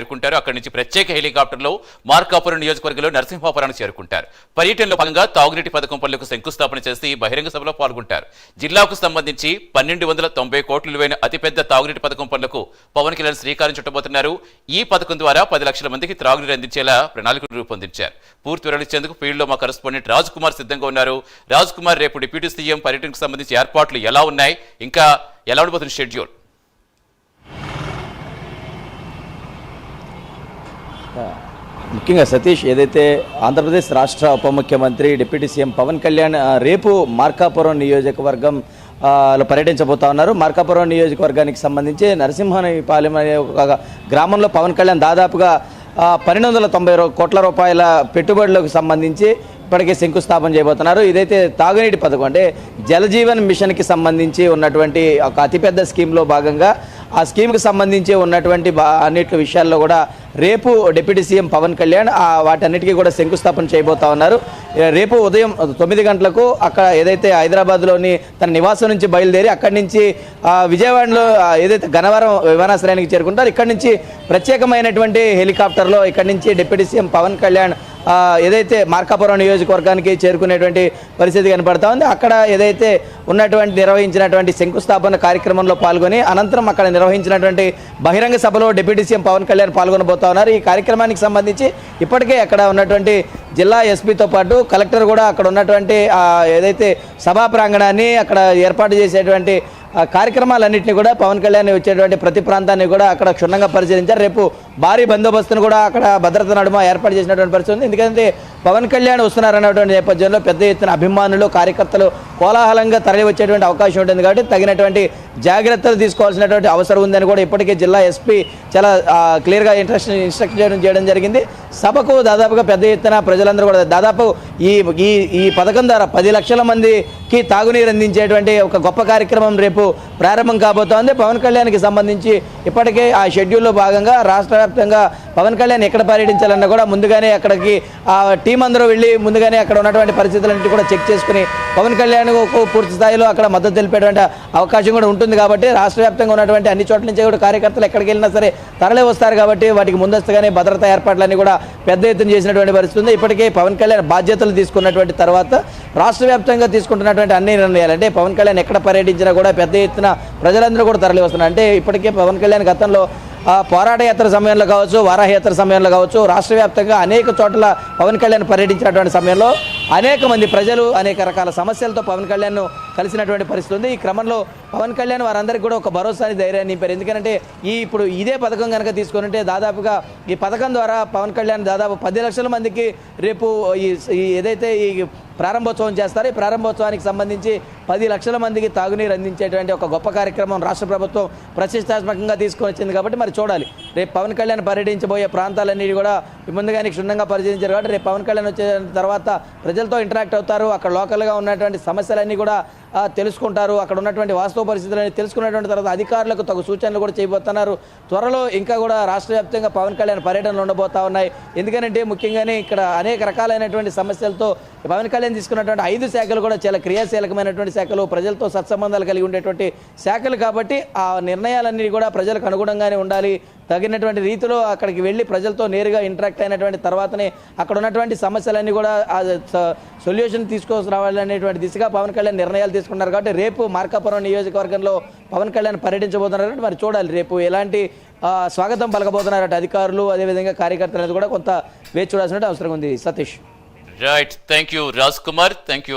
చేరుకుంటారు. అక్కడి నుంచి ప్రత్యేక హెలికాప్టర్లో మార్కాపురం నియోజకవర్గంలో నరసింహాపురానికి చేరుకుంటారు. పర్యటనలో భాగంగా తాగునీటి పథకం పనులకు శంకుస్థాపన చేసి బహిరంగ సభలో పాల్గొంటారు. జిల్లాకు సంబంధించి 1290 కోట్ల విలువైన అతిపెద్ద తాగునీటి పథకం పనులకు పవన్ కళ్యాణ్ శ్రీకారం చుట్టబోతున్నారు. ఈ పథకం ద్వారా 10 లక్షల మందికి త్రాగునీరు అందించేలా ప్రణాళికలు రూపొందించారు. పూర్తి వివరించేందుకు ఫీల్డ్ లో మా కరెస్పాండెంట్ రాజ్ కుమార్ సిద్ధంగా ఉన్నారు. రాజ్ కుమార్, రేపు డిప్యూటీ సీఎం పర్యటనకు సంబంధించి ఏర్పాట్లు ఎలా ఉన్నాయి, ఇంకా ఎలా ఉండబోతున్న షెడ్యూల్? ముఖ్యంగా సతీష్, ఏదైతే ఆంధ్రప్రదేశ్ రాష్ట్ర ఉప ముఖ్యమంత్రి డిప్యూటీ సీఎం పవన్ కళ్యాణ్ రేపు మార్కాపురం నియోజకవర్గం పర్యటించబోతా ఉన్నారు. మార్కాపురం నియోజకవర్గానికి సంబంధించి నరసింహపాలెం అనే ఒక గ్రామంలో పవన్ కళ్యాణ్ దాదాపుగా 1290 కోట్ల రూపాయల పెట్టుబడులకు సంబంధించి ఇప్పటికే శంకుస్థాపన చేయబోతున్నారు. ఇదైతే తాగునీటి పథకం అంటే జలజీవన్ మిషన్కి సంబంధించి ఉన్నటువంటి ఒక అతిపెద్ద స్కీమ్లో భాగంగా ఆ స్కీమ్కి సంబంధించి ఉన్నటువంటి అన్నిటి విషయాల్లో కూడా రేపు డిప్యూటీ సీఎం పవన్ కళ్యాణ్ వాటన్నిటికీ కూడా శంకుస్థాపన చేయబోతా ఉన్నారు. రేపు ఉదయం 9 గంటలకు అక్కడ ఏదైతే హైదరాబాద్లోని తన నివాసం నుంచి బయలుదేరి అక్కడి నుంచి విజయవాడలో ఏదైతే గన్నవరం విమానాశ్రయానికి చేరుకుంటారు. ఇక్కడి నుంచి ప్రత్యేకమైనటువంటి హెలికాప్టర్లో ఇక్కడి నుంచి డిప్యూటీ సీఎం పవన్ కళ్యాణ్ ఏదైతే మార్కాపురం నియోజకవర్గానికి చేరుకునేటువంటి పరిస్థితి కనపడతా ఉంది. అక్కడ ఏదైతే నిర్వహించినటువంటి శంకుస్థాపన కార్యక్రమంలో పాల్గొని అనంతరం అక్కడ నిర్వహించినటువంటి బహిరంగ సభలో డిప్యూటీ సీఎం పవన్ కళ్యాణ్ పాల్గొనబోతా ఉన్నారు. ఈ కార్యక్రమానికి సంబంధించి ఇప్పటికే అక్కడ ఉన్నటువంటి జిల్లా ఎస్పీతో పాటు కలెక్టర్ కూడా అక్కడ ఉన్నటువంటి ఏదైతే సభా ప్రాంగణాన్ని అక్కడ ఏర్పాటు చేసేటువంటి కార్యక్రమాలన్నింటినీ కూడా పవన్ కళ్యాణ్ వచ్చేటువంటి ప్రతి ప్రాంతాన్ని కూడా అక్కడ క్షుణ్ణంగా పరిశీలించారు. రేపు భారీ బందోబస్తును కూడా అక్కడ భద్రత నడుమ ఏర్పాటు చేసినటువంటి పరిస్థితి ఉంది. ఎందుకంటే పవన్ కళ్యాణ్ వస్తున్నారన్నటువంటి నేపథ్యంలో పెద్ద ఎత్తున అభిమానులు, కార్యకర్తలు కోలాహలంగా తరలి వచ్చేటువంటి అవకాశం ఉంటుంది. కాబట్టి తగినటువంటి జాగ్రత్తలు తీసుకోవాల్సినటువంటి అవసరం ఉందని కూడా ఇప్పటికే జిల్లా ఎస్పీ చాలా క్లియర్గా ఇన్స్ట్రక్ట్ చేయడం జరిగింది. సభకు దాదాపుగా పెద్ద ఎత్తున ప్రజలందరూ కూడా దాదాపు ఈ పథకం ద్వారా 10 లక్షల మందికి తాగునీరు అందించేటువంటి ఒక గొప్ప కార్యక్రమం రేపు ప్రారంభం కాబోతోంది. పవన్ కళ్యాణ్కి సంబంధించి ఇప్పటికే ఆ షెడ్యూల్లో భాగంగా రాష్ట్ర వ్యాప్తంగా పవన్ కళ్యాణ్ ఎక్కడ పర్యటించాలన్నా కూడా ముందుగానే అక్కడికి ఆ టీం అందరూ వెళ్ళి ముందుగానే అక్కడ ఉన్నటువంటి పరిస్థితులన్నింటి కూడా చెక్ చేసుకుని పవన్ కళ్యాణ్ పూర్తి స్థాయిలో అక్కడ మద్దతు తెలిపేటువంటి అవకాశం కూడా ఉంటుంది. కాబట్టి రాష్ట్ర వ్యాప్తంగా ఉన్నటువంటి అన్ని చోట్ల నుంచి కూడా కార్యకర్తలు ఎక్కడికి వెళ్ళినా సరే తరలి వస్తారు. కాబట్టి వాటికి ముందస్తుగానే భద్రతా ఏర్పాట్లన్నీ కూడా పెద్ద ఎత్తున చేసినటువంటి పరిస్థితి ఉంది. ఇప్పటికే పవన్ కళ్యాణ్ బాధ్యతలు తీసుకున్నటువంటి తర్వాత రాష్ట్ర వ్యాప్తంగా తీసుకుంటున్నటువంటి అన్ని నిర్ణయాలు అంటే పవన్ కళ్యాణ్ ఎక్కడ పర్యటించినా కూడా పెద్ద ఎత్తున ప్రజలందరూ కూడా తరలి వస్తున్నారు. అంటే ఇప్పటికే పవన్ కళ్యాణ్ గతంలో పోరాట యాత్ర సమయంలో కావచ్చు, వారాహయాత్ర సమయంలో కావచ్చు, రాష్ట్ర వ్యాప్తంగా అనేక చోట్ల పవన్ కళ్యాణ్ పర్యటించినటువంటి సమయంలో అనేక మంది ప్రజలు అనేక రకాల సమస్యలతో పవన్ కళ్యాణ్ను కలిసినటువంటి పరిస్థితి ఉంది. ఈ క్రమంలో పవన్ కళ్యాణ్ వారందరికీ కూడా ఒక భరోసాని, ధైర్యాన్ని నింపారు. ఎందుకంటే ఇప్పుడు ఇదే పథకం కనుక తీసుకుంటే దాదాపుగా ఈ పథకం ద్వారా పవన్ కళ్యాణ్ దాదాపు 10 లక్షల మందికి రేపు ఏదైతే ఈ ప్రారంభోత్సవం చేస్తారో ఈ ప్రారంభోత్సవానికి సంబంధించి 10 లక్షల మందికి తాగునీరు అందించేటువంటి ఒక గొప్ప కార్యక్రమం రాష్ట్ర ప్రభుత్వం ప్రతిష్టాత్మకంగా తీసుకొని వచ్చింది. కాబట్టి మరి చూడాలి రేపు పవన్ కళ్యాణ్ పర్యటించబోయే ప్రాంతాలన్నీ కూడా ముందుగానే క్షుణ్ణంగా పరిశీలించారు. కాబట్టి రేపు పవన్ కళ్యాణ్ వచ్చే తర్వాత ప్రజలతో ఇంటరాక్ట్ అవుతారు. అక్కడ లోకల్గా ఉన్నటువంటి సమస్యలన్నీ కూడా తెలుసుకుంటారు. అక్కడ ఉన్నటువంటి వాస్తవ పరిస్థితులని తెలుసుకున్నటువంటి తర్వాత అధికారులకు తగు సూచనలు కూడా చేయబోతున్నారు. త్వరలో ఇంకా కూడా రాష్ట్ర వ్యాప్తంగా పవన్ కళ్యాణ్ పర్యటనలు ఉండబోతా ఉన్నాయి. ఎందుకంటే ముఖ్యంగానే ఇక్కడ అనేక రకాలైనటువంటి సమస్యలతో పవన్ కళ్యాణ్ తీసుకున్నటువంటి 5 శాఖలు కూడా చాలా క్రియాశీలకమైనటువంటి శాఖలు, ప్రజలతో సత్సంబంధాలు కలిగి ఉండేటువంటి శాఖలు. కాబట్టి ఆ నిర్ణయాలన్నీ కూడా ప్రజలకు అనుగుణంగానే ఉండాలి. తగినటువంటి రీతిలో అక్కడికి వెళ్ళి ప్రజలతో నేరుగా ఇంటరాక్ట్ అయినటువంటి తర్వాతనే అక్కడ ఉన్నటువంటి సమస్యలన్నీ కూడా సొల్యూషన్ తీసుకురావాలనేటువంటి దిశగా పవన్ కళ్యాణ్ నిర్ణయాలు తీసుకున్నారు. కాబట్టి రేపు మార్కాపురం నియోజకవర్గంలో పవన్ కళ్యాణ్ పర్యటించబోతున్నారు. మరి చూడాలి రేపు ఎలాంటి స్వాగతం పలకబోతున్నారు అధికారులు, అదేవిధంగా కార్యకర్తలు అనేది కూడా కొంత వేచి చూడాల్సిన అవసరం ఉంది. Satish. Right, thank you Raj Kumar, thank you.